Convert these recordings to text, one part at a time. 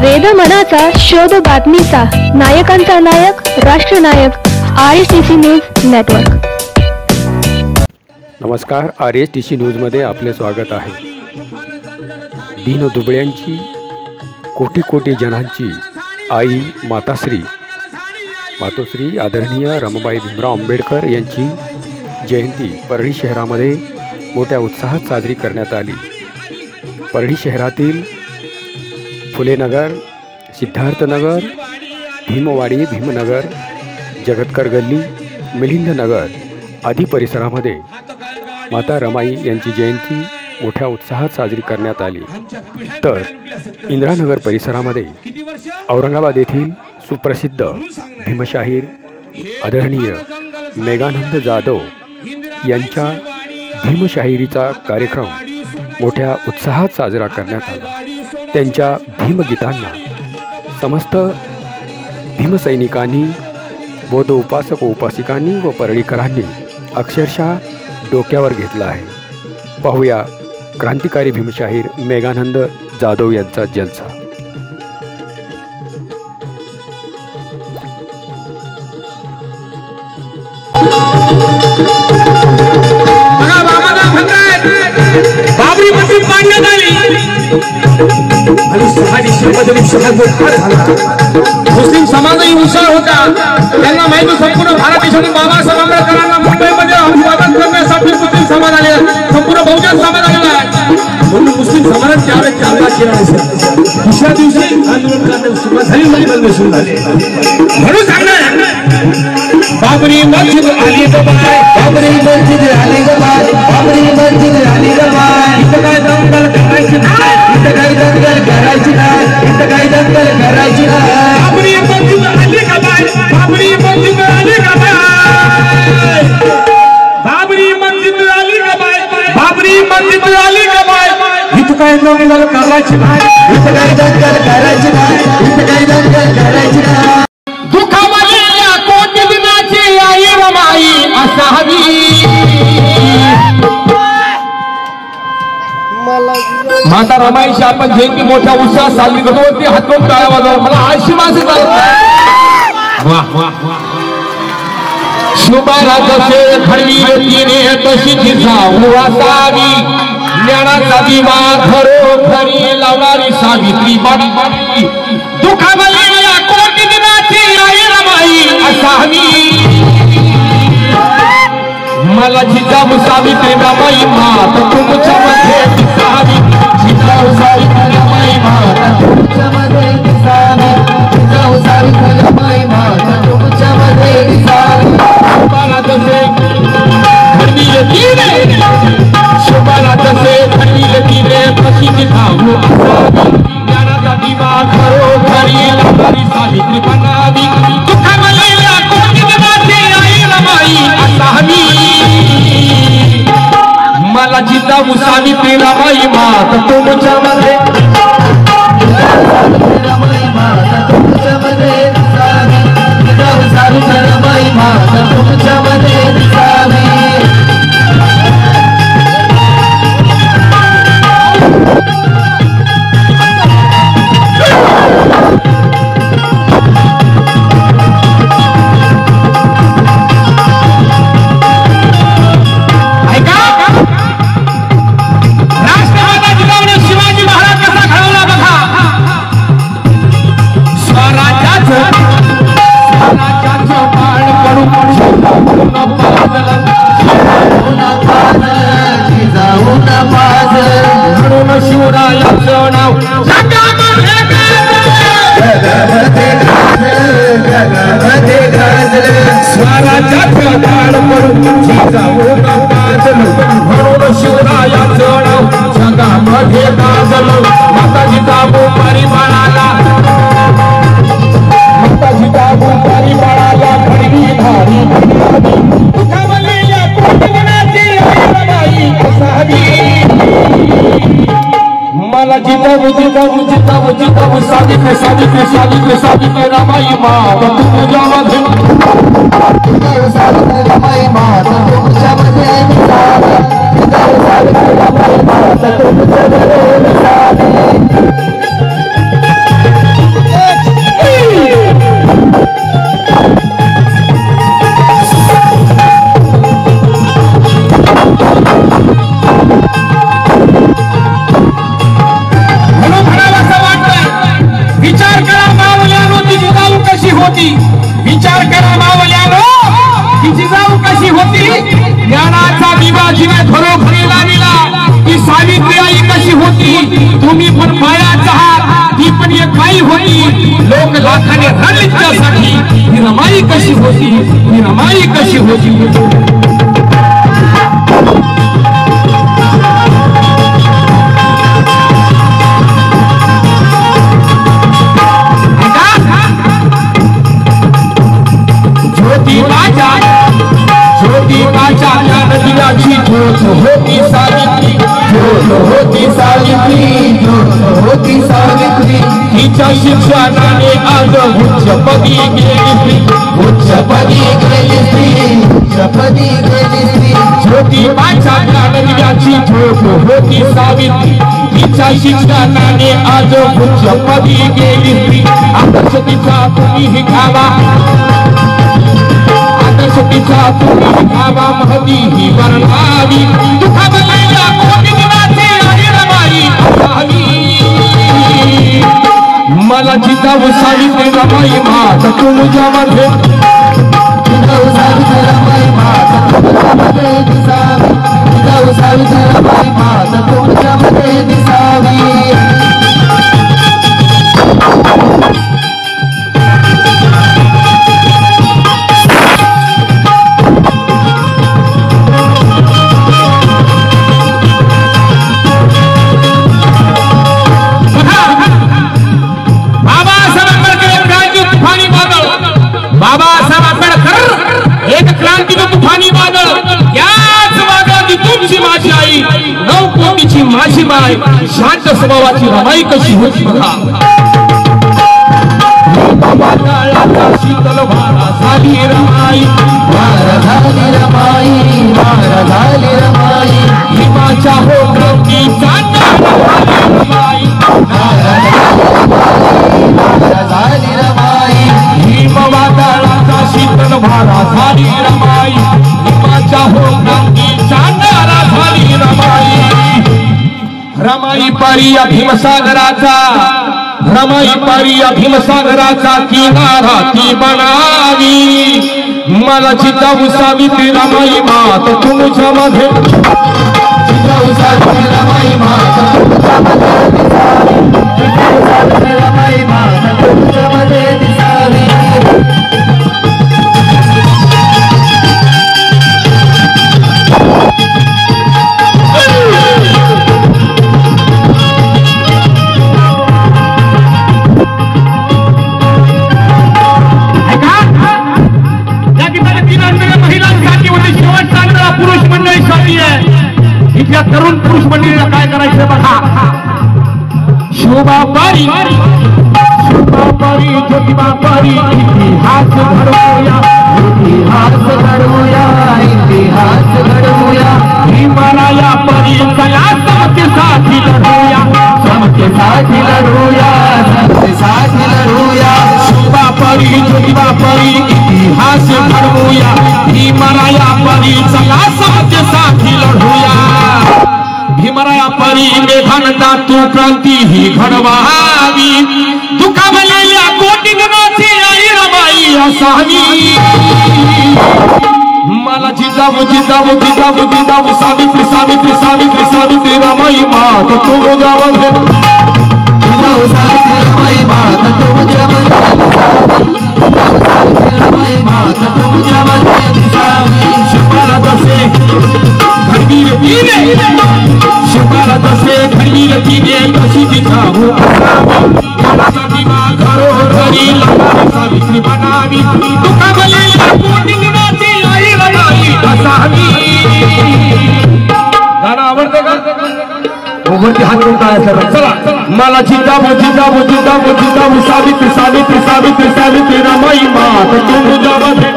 वेद मनाचा शोध बातमीचा नायकांचा नायक राष्ट्रनायक RSTC न्यूज नेटवर्क। नमस्कार, RSTC न्यूजमध्ये आपले स्वागत आहे। दीन दुबळ्यांची कोटी कोटी जनांची आई मातोश्री आदरणीय रमाबाई भीमराव आंबेडकर यांची जयंती परळी शहरामध्ये मोठ्या उत्साहात साजरी करण्यात आली। परळी शहरातील फुलेनगर, सिद्धार्थनगर, भीमवाडी, भीमनगर, जगतकर गल्ली, मिलिंदनगर आदी परिसरामध्ये माता रमाई यांची जयंती मोठ्या उत्साहात साजरी करण्यात आली। तर इंदिरानगर परिसरामध्ये औरंगाबाद येथील सुप्रसिद्ध भीमशाहीर आदरणीय मेघानंद जाधव यांच्या भीमशाहिरीचा कार्यक्रम मोठ्या उत्साहात साजरा करण्यात आला। त्यांच्या भीमगीतांना समस्त भीमसैनिकांनी, बौद्ध उपासक उपासिकांनी व परळीकरांनी अक्षरशः डोक्यावर घेतला आहे। पाहूया क्रांतिकारी भीमशाहीर मेघानंद जाधव यांचा जलसा। बाबरी मस्जिद बांधण्यात आली आणि 6 डिसेंबर मुस्लिम समाजही हुशार होता। त्यांना माहिती संपूर्ण भारत देशातून बाबासाहेब आंबेडकरांना मुंबईमध्ये अभिवादन करण्यासाठी मुस्लिम समाज आले, संपूर्ण बहुजन समाज आलेला आहे। म्हणून मुस्लिम समाजात त्यावेळेस चांगला केला असेल। दुसऱ्या दिवशी आंदोलन करण्यास सुरुवात झाली, बंद सुरू झाले। म्हणून सांगणार बाबरी मस्जिद आली ग बाय, बाबरी मस्जिद आली ग बाय, बाबरी मस्जिद आली ग बाय। इथं काय दंगल करायची नाही, इथं काय दंगल करायची नाही, इथं काय दंगल करायची नाही। बाबरी मस्जिद आली ग बाय, बाबरी मस्जिद आली ग बाय, बाबरी मस्जिद आली ग बाय, बाबरी मस्जिद आली ग बाय। इथं काय दंगल करायची नाही, इथं काय दंगल करायची नाही, इथं काय दंगल करायची नाही। दुखावलेल्या कोटी दिनाची आई रमाई असावी, माता रमाईची आपण जयंती मोठ्या उत्साहात साजरी करतो। ती हातून टाळ्या वाजवा, मला आळशी माणसं चालत। वाह वाह वाह। शुभारा जसे खडवी तिने तशी जिजाऊ असावी, ज्ञानाचा दिवा घरोघरी लावणारी सावित्री बाई। दुखावलेल्या कोटी दिनाची आई रमाई असावी, मला जिजाऊ सावित्री रमाई मात तुमच्या मध्ये दिसावी, जिजाऊ सावित्री रमाई मात तुमच्या मध्ये दिसावी, जिजाऊ सावित्री रमाई मात तुमच्या मध्ये दिसावी। शुभाला जसे घडविले तिने, शुभाला जसे घडविले तिने तशी जिजाऊ असावी, ज्ञानाचा दिवा घरोघरी लावणारी सावित्री बनावी। दुखावलेल्या कोटी दिनाची आई रमाई असावी, मला जिजाऊ सावित्री रमाई मात तुमच्या मध्ये, रमाई मात तुमच्या मध्ये दिसावी, जिजाऊ सावित्री रमाई मात तुमच्या मध्ये दिसावी। शिवरायाचं नाव जगामध्ये गाजलं, स्वराज्याचं बाळ पडून जिजाऊ गाजलं, म्हणून शिवरायाचं नाव जगामध्ये गाजलं। माता जिजाऊ परिवाराला, माता जिजाऊ परिवाराला घडवी भारी दुखावलेल्या कोटी दिनाची आई रमाई असावी, मला जिजाऊ जिजाऊ जिजाऊ जिजाऊ सावित्री सावित्री सावित्री सावित्री रमाई मात तुमच्या मध्ये, जिजाऊ सावित्री रमाई मात तुमच्या मध्ये दिसावी, जिजाऊ सावित्री रमाई मात तुमच्या मध्ये दिसावी। शिवाय घरोघरी लाविला ती सावित्री आई कशी होती तुम्ही पण पायाच आहात ती पण एक बाई होती लोक लाखाने रडले त्यासाठी ही रमाई कशी होती ही रमाई कशी होती ज्योतिबाच्या नदियाची ज्योत होती सावित्री तिच्या शिक्षणाने आज उच्चपदी गेली ज्योतिबाच्या नदियाची ज्योत होती सावित्री तिच्या शिक्षणाने आज उच्चपदी गेली आदर्श तिचा तुम्ही घ्यावा आदर्शतीचा तुम्ही घ्यावा महती ही वर्णावी दुःखाबलेल्या कोटी दिनाची आई रमाई असावी मला जिजाऊ सावित्री रमाई मात तुमच्यामध्ये जिजाऊ सावित्री रमाई मात तुमच्यामध्ये दिसावी जिजाऊ सावित्री रमाई मात तुमच्यामध्ये दिसावी बाबासाहेब आंबेडकर एक क्रांतीचं तुफानी वादळ याच वादळाची तुमची माझी आई 9 कोटीची माझी माय शांत स्वभावाची रमाई कशी होती बघा शीतल वारा झाली रमाई हिमाच्या हो क्रांतीचा हिमवादळाचा शीतल वारा झाली रमाई हिमाच्या हो क्रांतीचा नारा झाली रमाई रमाई पारिया भीमसागराचा रमाई पारिया भीमसागराचा किनारा ती बनावी मला जिजाऊ सावित्री रमाई मात तुमच्यामध्ये जिजाऊ सावित्री रमाई मात तुमच्यामध्ये रमाई मात तुमच्यामध्ये दिसावी पुरुष मंडळी आहे इथल्या तरुण पुरुष मंडळीला काय करायचं बघा शोभा पारी ज्योतिबा पारी इतिहास घडवूया हिमालया परी चला समते साथी लढूया शोभा परी ज्योतिबा परी इतिहास घडवूया हिमालया परी चला समते साथी लढूया भीमराया परी मेघानंदा तू क्रांती ही घडवावी दुखावलेल्या कोटी दिनाची आई रमाई असावी मला जिजाऊ सावित्री रमाई मात तुमच्यामध्ये जिजाऊ सावित्री रमाई मात तुमच्यामध्ये शिवाला तसे घडवीर तिने कशी दिसावू घरोघरी सावित्री बनावी दुखावलेल्या कोटी दिनाची आई रमाई असावी गाणं आवडते का वरती हात करून टाळायचा चला मला जिजाऊ सावित्री रमाई मात तुमच्यामध्ये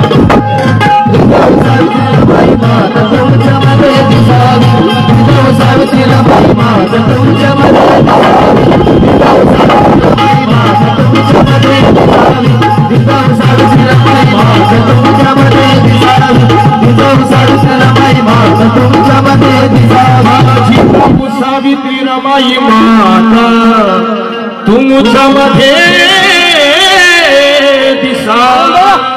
सावित्री रमाई मात तुमच्यामध्ये सावित्री रमाई माता तुमच्यामध्ये दिसावी